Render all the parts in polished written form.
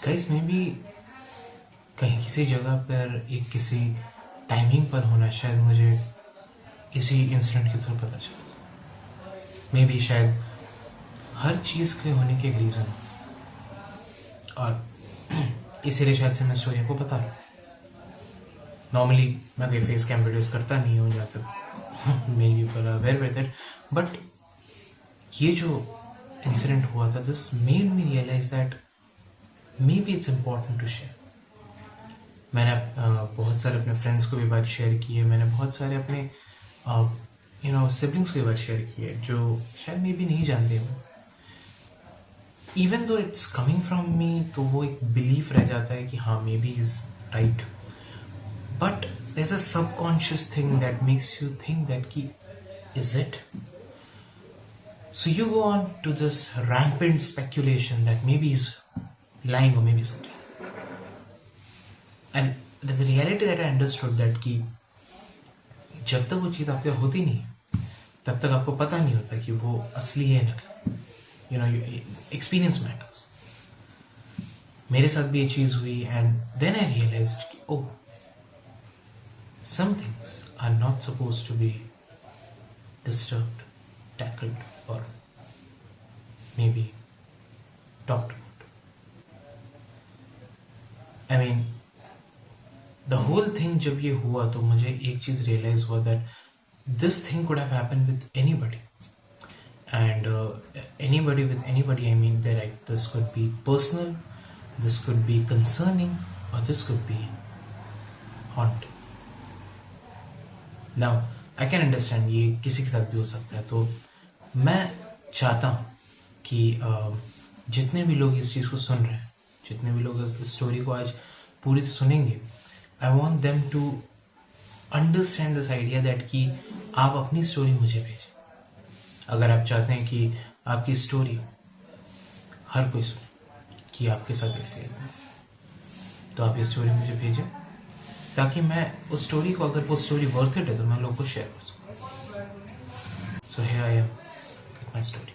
Guys may be कहीं किसी जगह पर एक किसी टाइमिंग पर होना, शायद मुझे इसी इंसिडेंट के थ्रू पता चला। मे बी शायद हर चीज़ के होने के एक रीज़न होता है, और इसीलिए शायद से मैं स्टोरी को बता रहा हूँ। नॉर्मली मैं कोई फेस कैम वीडियोस करता नहीं हूँ, जहाँ तक मेरी far aware with it, but ये जो इंसिडेंट हुआ था, this made me realize that maybe it's important to share. मैंने बहुत सारे अपने फ्रेंड्स को भी बात शेयर की है, मैंने बहुत सारे अपने सिबलिंग्स को भी बात शेयर की है जो शायद मे बी नहीं जानते हो। Even though it's coming from me, तो वो एक बिलीफ रह जाता है कि हाँ may be is right, but there is a subconscious thing that makes you think that कि is it. So you go on to this rampant speculation that maybe he's lying or maybe something. And the reality that I understood that कि जब तक वो चीज़ आपके होती नहीं तब तक आपको पता नहीं होता कि वो असली है नकली। Experience matters. मेरे साथ भी ये चीज़ हुई, एंड देन आई रियलाइज्ड कि ओह, some things are not supposed to be disturbed, tackled, or maybe talked about. I mean, the whole thing जब ये हुआ तो मुझे एक चीज़ रियलाइज हुआ that this thing could have happened with anybody, and anybody with anybody, I mean that this could be personal, this could be concerning, or this could be haunting. Now I can understand ये किसी के साथ भी हो सकता है, तो मैं चाहता हूँ कि जितने भी लोग इस चीज़ को सुन रहे हैं, जितने भी लोग इस स्टोरी को आज पूरी से सुनेंगे, I want them to understand this idea that कि आप अपनी स्टोरी मुझे भेजें। अगर आप चाहते हैं कि आपकी स्टोरी हर कोई सुने कि आपके साथ ऐसे है, तो आप ये स्टोरी मुझे भेजें, ताकि मैं उस स्टोरी को, अगर वो स्टोरी वर्थ इट है, तो मैं लोगों को शेयर कर सकूँ। So here I am with my story.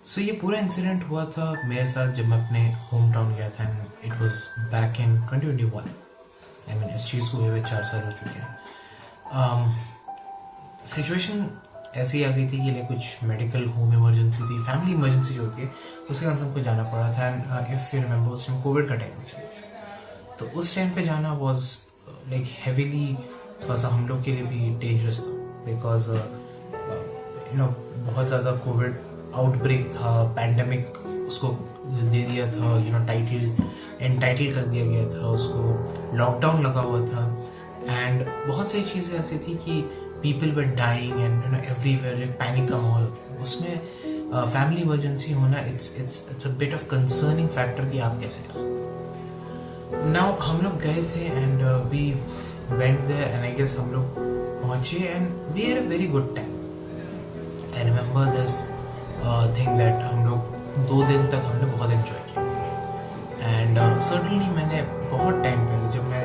So ये पूरा इंसिडेंट हुआ था मेरे साथ जब मैं अपने होम टाउन गया था, and it was back in 2021। I mean इस चीज़ को हुए 4 साल हो चुके हैं। सिचुएशन ऐसी आ गई थी कि कुछ मेडिकल होम इमरजेंसी थी, फैमिली इमरजेंसी जो होती है, उसके कारण हमको जाना पड़ा था। एंड इफ़ यू रिमेंबर, उस टाइम कोविड का टाइम था, तो उस टाइम पे जाना वॉज लाइक हैवीली, थोड़ा सा हम लोग के लिए भी डेंजरस था, बिकॉज बहुत ज़्यादा कोविड आउटब्रेक था, पैंडमिक उसको दे दिया था, टाइटल कर दिया गया था उसको, लॉकडाउन लगा हुआ था, एंड बहुत सारी चीज़ें ऐसी थी कि people were dying and everywhere, एक पैनिक का माहौल होता है। उसमें फैमिली इमरजेंसी होना, it's a bit of concerning factor कि आप कैसे कर सकते। नाउ हम लोग गए थे and we went there, and I guess हम लोग पहुंचे and we had a very good time. I remember this thing that हम लोग 2 दिन तक हमने बहुत एंजॉय किया था। एंड सर्टनली मैंने बहुत टाइम पहले, जब मैं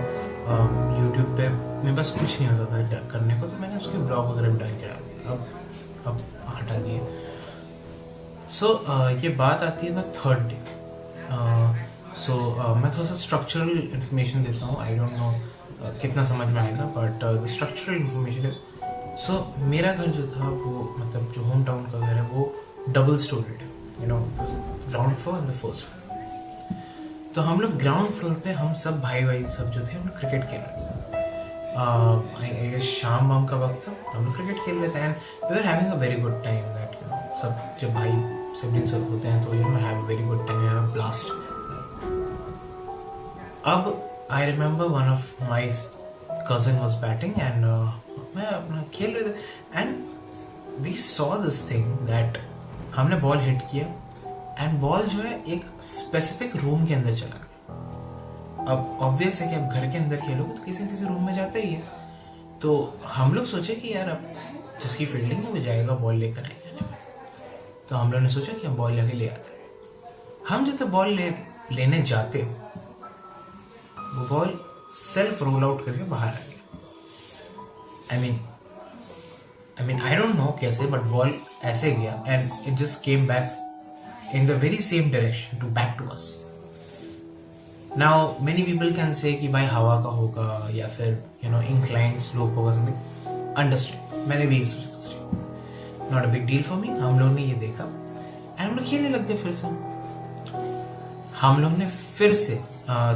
यूट्यूब पे मेरे पास कुछ नहीं होता था करने को, तो मैंने उसके ब्लॉग वगैरह डाल के डाल दिया, अब हटा दिए। सो ये बात आती है ना 3rd डे। मैं थोड़ा सा स्ट्रक्चरल इन्फॉर्मेशन देता हूँ, आई डोंट नो कितना समझ में आएगा, but the structural information is, so मेरा घर जो था वो, मतलब जो होम टाउन का घर है, वो डबल स्टोरीड है, ground floor and the first floor. तो हम लोग ग्राउंड फ्लोर पे, हम सब भाई सब जो थे, हम लोग क्रिकेट खेल रहे थे। शाम वाम का वक्त था, हम लोग क्रिकेट खेल रहे थे, and we were having a very good time that, सब जब भाई सिबलिंग्स होते हैं तो have a very good time, have a blast. अब I remember one of my cousin was batting, and मैं अपना खेल रहे थे, and we saw this thing that हमने बॉल हिट किया, एंड बॉल जो है एक स्पेसिफिक रूम के अंदर चला गया। अब ऑब्वियस है कि आप घर के अंदर खेलोगे तो किसी न किसी रूम में जाते ही है, तो हम लोग सोचे कि यार अब जिसकी फील्डिंग है वो जाएगा बॉल लेकर आएगा। तो हम लोग ने सोचा कि हम बॉल लेके ले आते। हम जब तक बॉल लेने जाते, वो बॉल सेल्फ रोल आउट करके बाहर आ गया। I mean I mean, I don't know कैसे, but ball ऐसे गया and it just came back in the very same direction to back to us. Now many people can say कि भाई हवा का होगा या फिर inclined slope होगा something. Understand? मैंने भी ये सोचा था. Not a big deal for me. हम लोग ने ये देखा and हम लोग खेलने लग गए फिर से. हम लोग ने फिर से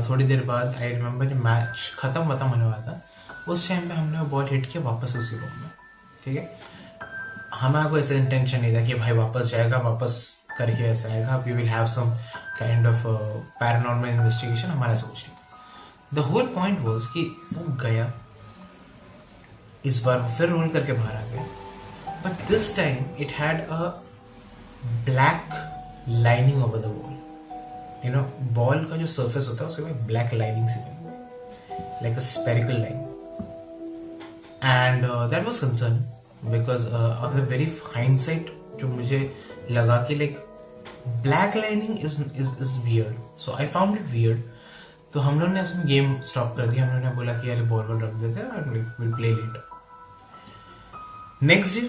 थोड़ी देर बाद, आई रिमेम्बर जब मैच खत्म होने वाला था, उस टाइम पे हमने बॉल हिट किया वापस उसी रूम में. ठीक है, हमारा कोई ऐसा इंटेंशन नहीं था कि भाई वापस जाएगा, वापस करके ऐसा आएगा, we will have some kind of paranormal investigation. हमारा ऐसा कुछ नहीं था. द होल पॉइंट वाज कि वो गया, इस बार वो फिर रोल करके बाहर आ गया, but this time it had a black lining over the wall. Ball का जो सरफेस होता है उसके बाद ब्लैक लाइनिंग से बनी थी, like a spherical line. And that was concern because on the very hindsight जो मुझे लगा कि like black lining is weird, so I found it weird. तो हम लोग ने उसमें गेम स्टॉप कर दिया. हम लोगों ने बोला कि यार बॉल रख देते हैं और will play later. Next day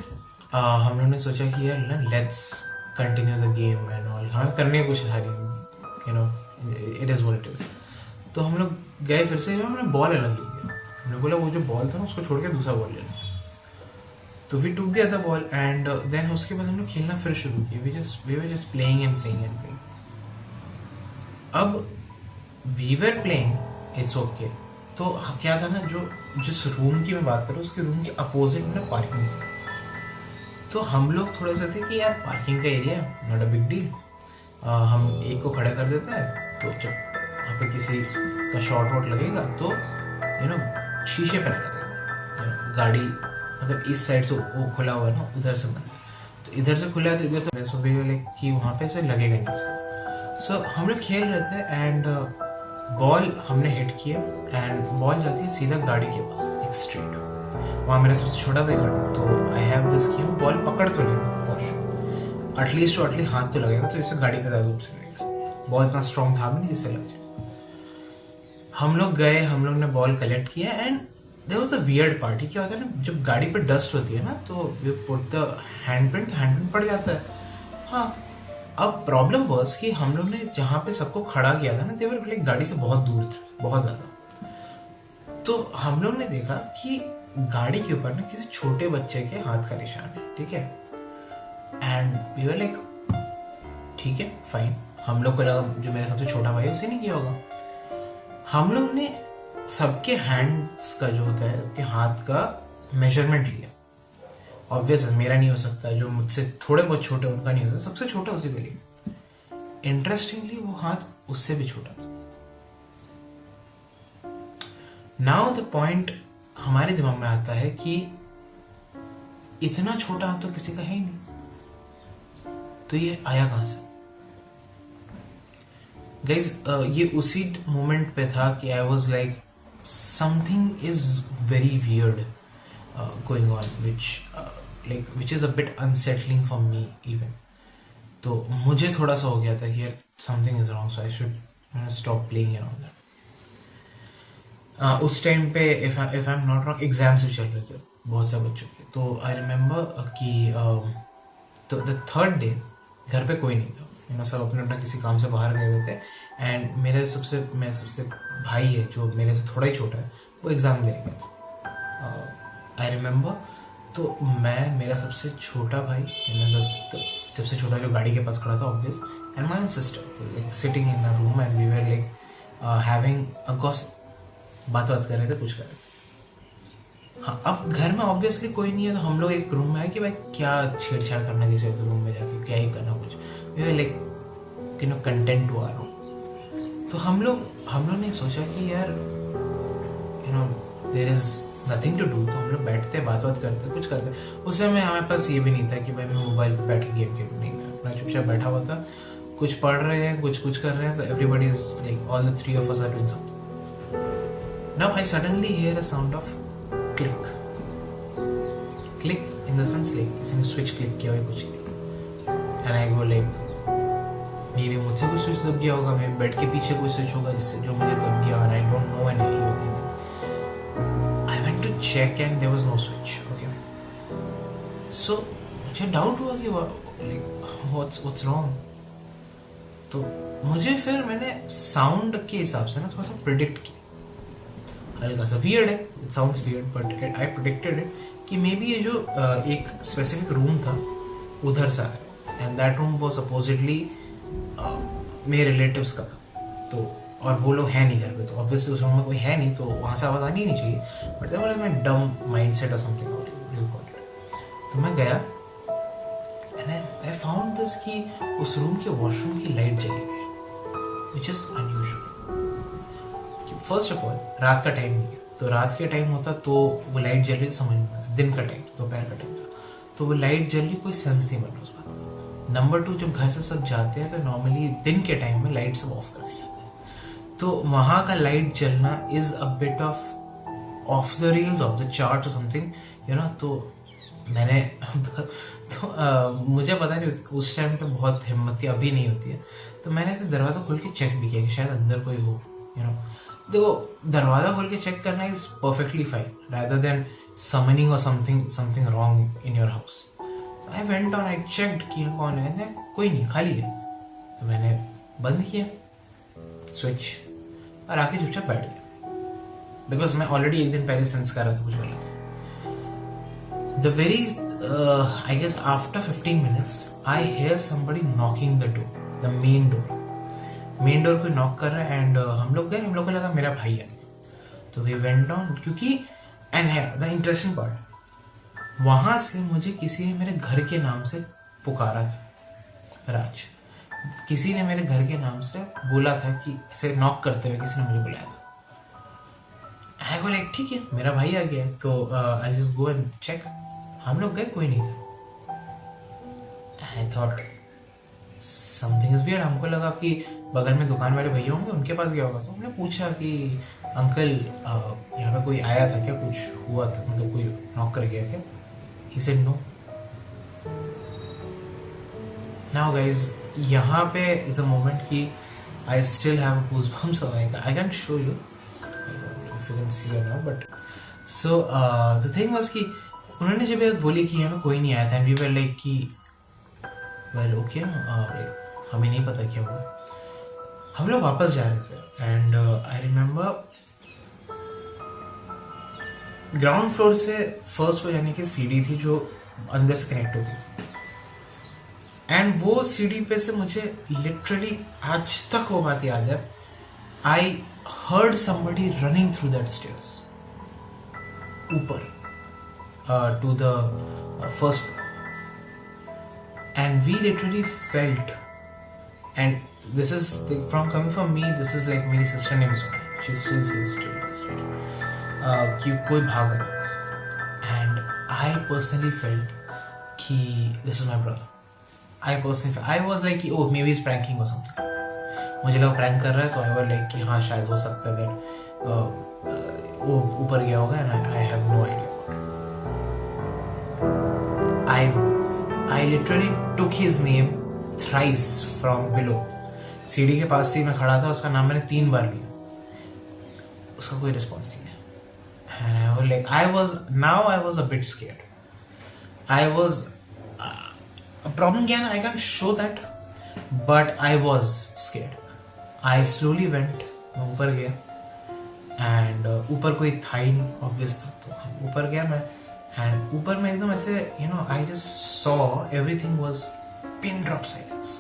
हम लोगों ने सोचा कि यार let's continue the game and all. हमें करने कुछ सारी it is what it is. तो हम लोग गए फिर से, हमने बॉल अलग ले लिया. हमने बोला वो जो बॉल था ना उसको छोड़ के दूसरा बॉल ले लिया. तो we took the other ball and then उसके बाद हम लोग खेलना फिर शुरू किया. We were just playing and playing. अब we were playing, it's okay. तो क्या था ना, जो जिस रूम की मैं बात कर रहा हूँ उसके रूम के अपोजिट में पार्किंग थी. तो हम लोग थोड़े से थे कि यार पार्किंग का एरिया है, नॉट अ बिग डील, हम एक को खड़ा कर देते हैं. तो जब वहाँ पे किसी का शॉट वॉट लगेगा तो शीशे पे ना लगेगा. गाड़ी मतलब इस साइड से वो खुला हुआ है ना, उधर से बंद, तो इधर से खुला है तो इधर से, सो लाइक कि वहाँ पे से लगेगा नहीं. सो हम लोग खेल रहे थे एंड बॉल हमने हिट किया एंड बॉल जाती है सीधा गाड़ी के पास, एक स्ट्रेट. वहाँ मेरा सबसे छोटा भाई खड़ा, तो आई हैव दिस कि वो बॉल पकड़ तो लेगा फॉर श्योर, एटलीस्ट हाथ तो लगेगा, तो इससे गाड़ी पे ज़्यादा दूर से लगेगा. बॉल इतना स्ट्रॉन्ग था भी नहीं जिससे लग जाए. हम लोग गए, हम लोग ने बॉल कलेक्ट किया and there was a weird part. क्या होता है ना, जब गाड़ी पे डस्ट होती है ना तो वी पुट द हैंडप्रिंट, तो हैंडप्रिंट पड़ जाता है. हाँ, अब प्रॉब्लम वाज कि हम लोग ने जहाँ पे सबको खड़ा किया था ना, देवर लाइक गाड़ी से बहुत दूर था, बहुत ज़्यादा. तो हम लोग ने देखा कि गाड़ी के ऊपर ना किसी छोटे बच्चे के हाथ का निशान है. ठीक है, एंड वी वर लाइक ठीक है फाइन. हम लोग को लगा जो मेरा सबसे छोटा भाई है उसे नहीं किया होगा. हम लोग ने सबके हैंड्स का जो होता है, सबके हाथ का मेजरमेंट लिया. ऑब्वियस मेरा नहीं हो सकता, जो मुझसे थोड़े बहुत छोटे उनका नहीं हो सकता, सबसे छोटा उसी को लिया. इंटरेस्टिंगली वो हाथ उससे भी छोटा था. नाउ द पॉइंट हमारे दिमाग में आता है कि इतना छोटा हाथ तो किसी का है ही नहीं, तो ये आया कहां से. गाइज ये उसी मोमेंट पे था कि I was like something is very weird going on which is a bit unsettling for me even. तो मुझे थोड़ा सा हो गया था कि यार something is wrong, so I should stop playing around that. उस टाइम पे if I am not wrong exams भी चल रहे थे बहुत सारे बच्चों के. तो आई रिमेम्बर कि तो द थर्ड डे घर पे कोई नहीं था, सब अपने अपना किसी काम से बाहर गए हुए थे. एंड मेरे सबसे भाई है जो मेरे से थोड़ा ही छोटा है, वो एग्ज़ाम दे गया था. आई रिमेम्बर, तो मेरा सबसे छोटा भाई, सबसे छोटा जो गाड़ी के पास खड़ा था obvious, and my sister sitting in a room and we were like having a gossip. बात कर रहे थे, कुछ कर रहे थे. हाँ, अब घर में ऑब्वियसली कोई नहीं है, तो हम लोग एक रूम में आए कि भाई क्या छेड़छाड़ करना किसी के रूम में जाके, क्या ही करना कुछ. We were like content to our room. तो हम लोग ने सोचा कि यार there is nothing to do. तो हम लोग बैठते बात करते कुछ करते. उस समय हमारे पास ये भी नहीं था कि भाई मैं मोबाइल पर बैठ के गेम खेलूँ. नहीं, मैं अपना चुपचाप बैठा हुआ था, कुछ पढ़ रहे हैं, कुछ कर रहे हैं. तो everybody is like all the three of us are doing something. Now I suddenly hear a sound of click in the sense like किसी ने स्विच क्लिक किया हुआ कुछ. And I go like maybe मुझसे कोई switch दब गया होगा, मेरे बेड के पीछे कोई स्विच होगा जिससे जो मुझे दब गया. और I don't know anything. I went to check and there was no switch. Okay, so मुझे डाउट हुआ कि लाइक व्हाट्स रॉन्ग। तो मुझे फिर मैंने साउंड के हिसाब से ना थोड़ा सा प्रिडिक्ट किया, हल्का सा वियर्ड है, it sounds weird but I predicted it कि मे बी ये जो एक स्पेसिफिक रूम था उधर से आया, एंड दैट रूम वो सपोजिटली मेरे रिलेटिव्स का था। तो और वो लोग हैं नहीं घर पे, तो ऑब्वियसली उस रूम में कोई है नहीं, तो वहाँ से आवाज़ आनी ही नहीं चाहिए, बट दैट वाज माय डम माइंडसेट और समथिंग अबाउट इट। तो मैं गया एंड आई फाउंड दिस कि उस रूम के वॉशरूम की लाइट जली हुई है, which is unusual. First of all रात का टाइम नहीं है, तो रात के टाइम होता तो वो लाइट जल रही समझ नहीं आता, दिन का टाइम, दोपहर का टाइम था, तो वो लाइट जल रही कोई सेंस नहीं बन रहा उस बात का। नंबर 2, जब घर से सब जाते हैं तो नॉर्मली दिन के टाइम में लाइट सब ऑफ करके जाते हैं, तो वहाँ का लाइट जलना is a bit of the reels of the chart और समथिंग, यू नो। तो मैंने मुझे पता नहीं उस टाइम पे बहुत हिम्मत थी, अभी नहीं होती है, तो मैंने ऐसे दरवाज़ा खोल के चेक भी किया कि शायद अंदर कोई हो, यू नो। देखो, दरवाज़ा खोल के चेक करना is perfectly fine rather than summoning और something wrong in your house. तो I went on, I checked कि कौन है, कोई नहीं, खाली है। तो मैंने बंद किया स्विच और आके चुपचाप बैठ गया, बिकॉज मैं ऑलरेडी एक दिन पहले सेंस कर रहा था कुछ गलत है। The very, I guess after 15 minutes, I hear somebody knocking the door, the main door. Main door पे नॉक कर रहा है एंड हम लोग गए, हम लोग को लगा मेरा भाई आ गया, तो वी वेंट ऑन, क्योंकि एंड है द इंटरेस्टिंग पार्ट, वहाँ से मुझे किसी ने मेरे घर के नाम से पुकारा था, राज। किसी ने मेरे घर के नाम से बोला था कि ऐसे नॉक करते हुए किसी ने मुझे बुलाया था। आई गो लाइक ठीक है, मेरा भाई आ गया, तो I just go and check. हम लोग गए, कोई नहीं था। I thought something is weird. हमको लगा कि बगल में दुकान वाले भैया होंगे, उनके पास गया होगा। तो हमने पूछा कि अंकल यहाँ पे कोई आया था क्या, कुछ हुआ था, मतलब कोई नॉक कर गया क्या? He said no. Now guys, यहाँ पे इज अ मोमेंट कि I still have goosebumps, I can show you if you can see और not, but so the thing was कि उन्होंने जब बात बोली कि यहाँ कोई नहीं आया था, एंड वी वर लाइक कि वेल ओके, हमें नहीं पता क्या हुआ। हम लोग वापस जा रहे थे and I remember ground floor से फर्स्ट फ्लोर यानी कि सीढ़ी थी जो अंदर से कनेक्ट होती थी, एंड वो सीढ़ी पे से मुझे लिटरली आज तक वो बात याद है, I heard somebody running through that stairs ऊपर to the first floor, and we literally felt, and this is from coming from me, this is like मेरी sister ने भी सुना, she still says कि कोई भाग रहा, and I personally felt कि this is my brother. I was like कि oh maybe he's pranking or something. मुझे लगा प्रैंक कर रहा है, तो I was like कि हाँ शायद हो सकता है that वो ऊपर गया होगा, and I have no idea. I literally took his name thrice from below. सीढ़ी के पास से मैं खड़ा था, उसका नाम मैंने 3 बार लिया, उसका कोई रिस्पॉन्स नहीं है। And I was like, I was a bit scared. I was problem क्या है ना, I can't show that, but I was scared. I slowly went, मैं ऊपर गया and ऊपर कोई था ही नहीं, obvious था, तो ऊपर गया मैं, and ऊपर में एकदम ऐसे you know I just saw everything was pin drop silence.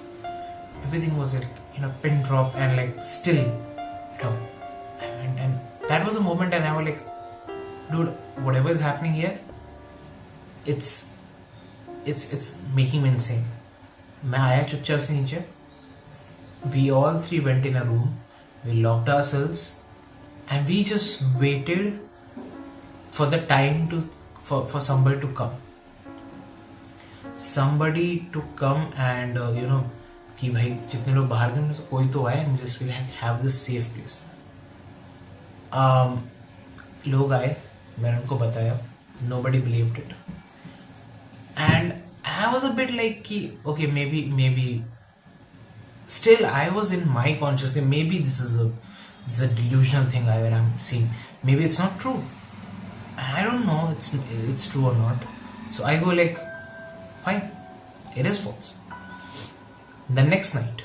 Everything was like you know pin drop and like still, you know, and that was a moment, and I was like, dude, whatever is happening here, it's making me insane. मैं आया चुपचाप से नीचे, we all 3 went in a room, we locked ourselves, and we just waited for the time to for somebody to come and you know कि भाई जितने लोग बाहर गए उनमें से कोई तो आए, and just we have this safe place. लोग आए, मैंने उनको बताया, nobody believed it, and I was a bit like कि okay maybe still I was in my consciousness, maybe this is a delusional thing that I'm seeing, maybe it's not true. I don't know it's true or not. So I go like Fine, it is false. The next night,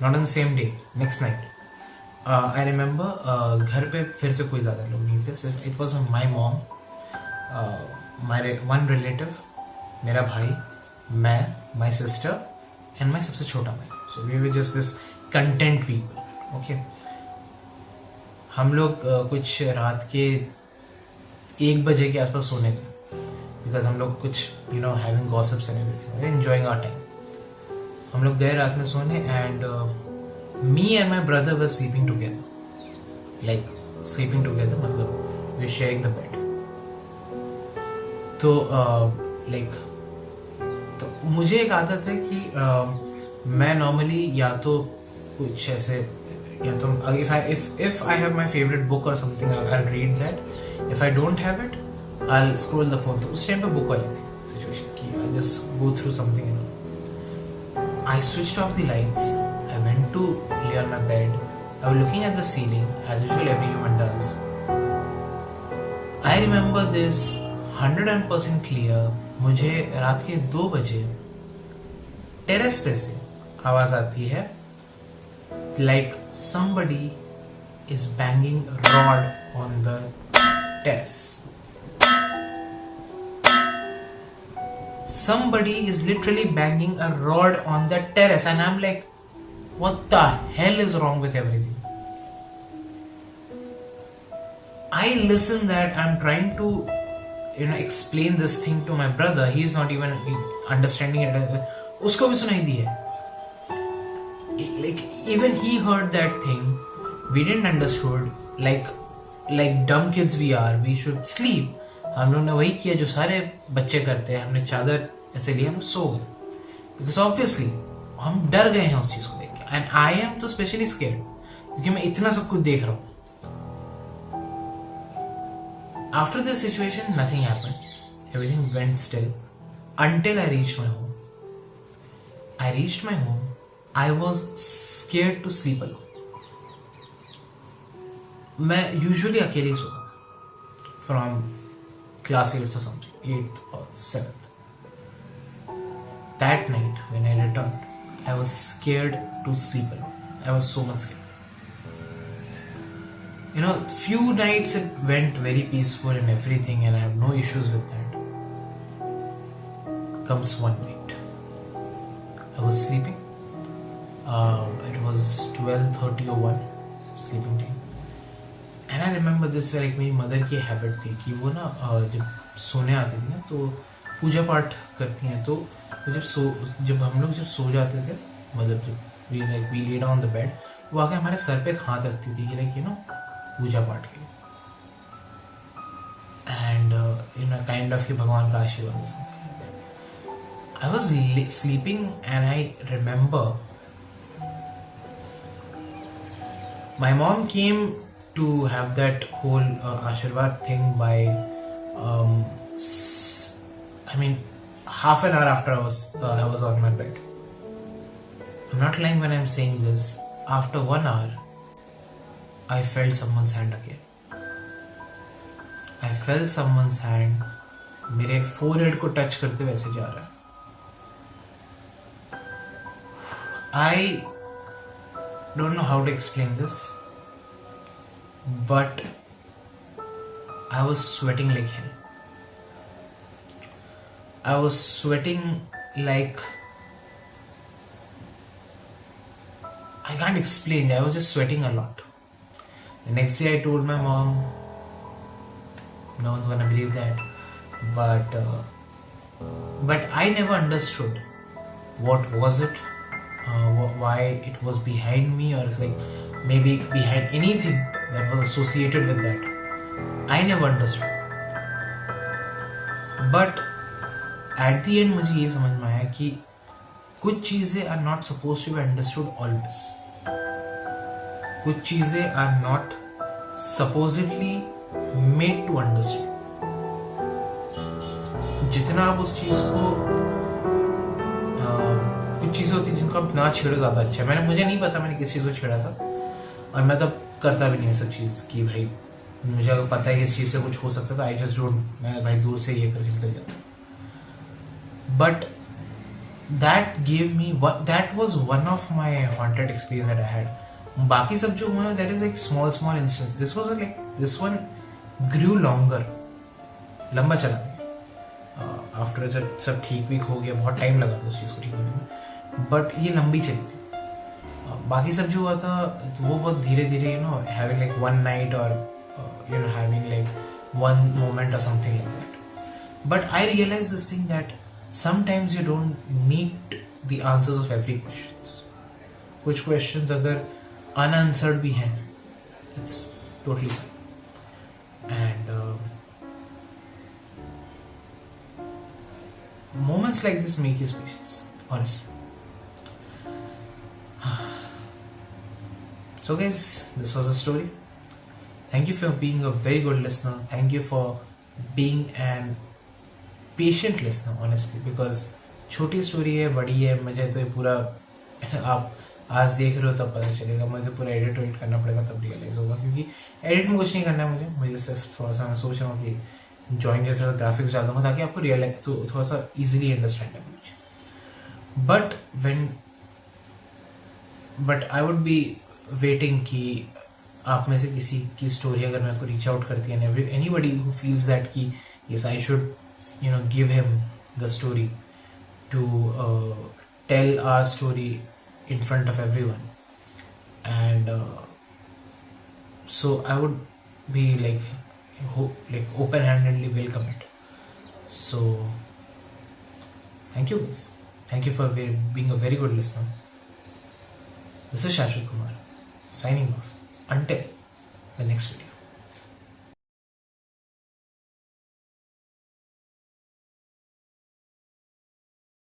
not on the same day, next night, I remember घर पे फिर से कोई ज़्यादा लोग नहीं थे. सिर्फ it was my mom, my one relative, मेरा भाई, मैं, my sister and my सबसे छोटा भाई. So we were just this content people. Okay. हम लोग कुछ रात के 1 बजे के आसपास सोने गए, बिकॉज हम लोग कुछ having gossips and everything, enjoying our time. हम लोग गए रात में सोने and me and my brother were sleeping together, like sleeping together मतलब वी शेयरिंग द बेड. तो तो मुझे एक आदत है कि मैं नॉर्मली या तो कुछ ऐसे, या तो if I have my favorite book or something, I'll read that. If I don't have it, I'll scroll the phone. तो उस टाइम पे बुक वाली थी सिचुएशन कि I'll just go through something. I switched off the lights. I went to lay on my bed. I was looking at the ceiling, as usual every human does. I remember this 100% clear. मुझे रात के 2 बजे terrace पे से आवाज आती है, like somebody is banging rod on the terrace. Somebody is literally banging a rod on the terrace and I'm like, what the hell is wrong with everything? I listen that, I'm trying to explain this thing to my brother. He is not even understanding it. उसको भी सुनाई दी है. Like even he heard that thing. We didn't understood. Like dumb kids we are. We should sleep. हम लोग ने वही किया जो सारे बच्चे करते हैं. हमने चादर ऐसे लिए, हम सो गए. Because obviously हम डर गए हैं उस चीज को देख के. And I am तो specially scared क्योंकि मैं इतना सब कुछ देख रहा हूँ. After this situation, nothing happened. Everything went still until I reached my home. I reached my home. I was scared to sleep alone. मैं usually अकेले ही सोता था from class 8th or something, 8th or 7th. That night when I returned, I was scared to sleep alone. I was so much scared. Few nights it went very peaceful and everything, and I have no issues with that. Comes one night, I was sleeping. It was 12:30 or 1 sleeping time, and I remember this like मेरी mother की habit थी कि वो ना जब सोने आती थी ना तो पूजा पाठ करती हैं. तो जब हम लोग सो जाते थे, मतलब जब we lay down on the bed, वो आके हमारे सर पे एक हाथ रखती थी कि पूजा पाठ के लिए, एंड काइंड ऑफ कि भगवान का आशीर्वाद. I was sleeping and I remember my mom came to have that whole आशीर्वाद thing by half an hour after I was on my bed. I'm not lying when I'm saying this. After 1 hour, I felt someone's hand again. I felt someone's hand मेरे forehead को touch करते वैसे जा रहा है. I don't know how to explain this, but I was sweating like hell. I was sweating like, I can't explain. I was just sweating a lot. The next day I told my mom. No one's gonna believe that, but I never understood what was it, why it was behind me, or like maybe behind anything that was associated with that. I never understood. But at the end मुझे ये समझ में आया कि कुछ चीजें are not supposed to be understood always. कुछ चीजें are not supposedly made to understand. जितना आप उस चीज को कुछ चीजें होती हैं जिनको आप ना छेड़ो ज्यादा अच्छा है. मुझे नहीं पता मैंने किस चीज को छेड़ा था, और मैं तब करता भी नहीं सब चीज कि भाई मुझे अगर पता है कि इस चीज से कुछ हो सकता था, आई जस्ट डोंट, मैं भाई दूर से ये करके निकल जाता. but that was one of my haunted experience that I had. बाकी सब जो हुआ that is like small instance. This one grew longer, लंबा चला गया. आफ्टर जब सब ठीक भी हो गया, बहुत टाइम लगा था उस चीज़ को ठीक होने में, बट ये लंबी चली थी. बाकी सब जो हुआ था तो वो बहुत धीरे धीरे हैविंग लाइक वन नाइट और हैविंग लाइक वन मोमेंट और something like that. But I realize this thing that sometimes you don't need the answers of every questions. कुछ questions अगर unanswered भी हैं, it's totally fine. And moments like this make you speechless, honestly. So guys, this was a story. Thank you for being a very good listener. Thank you for being an patient listener honestly, because छोटी story है, बड़ी है. मुझे तो ये पूरा आप आज देख रहे हो तब पता चलेगा, मुझे पूरा एडिट करना पड़ेगा तब रियलाइज होगा, क्योंकि एडिट में कुछ नहीं करना है मुझे सिर्फ थोड़ा सा मैं सोच रहा हूँ कि जॉइन के थोड़ा ग्राफिक्स डाल दूंगा ताकि आपको रियलाइज तो थोड़ा सा ईजिली अंडरस्टैंड है. But I would be waiting कि आप में से किसी की स्टोरी अगर मेरे को रीच आउट करती है, एनीबडी हु फील्स दैट कि yes I should give him the story to tell our story in front of everyone, and so I would be like open-handedly welcome it. So thank you guys, thank you for being a very good listener. This is Shashwat Kumar signing off until the next video.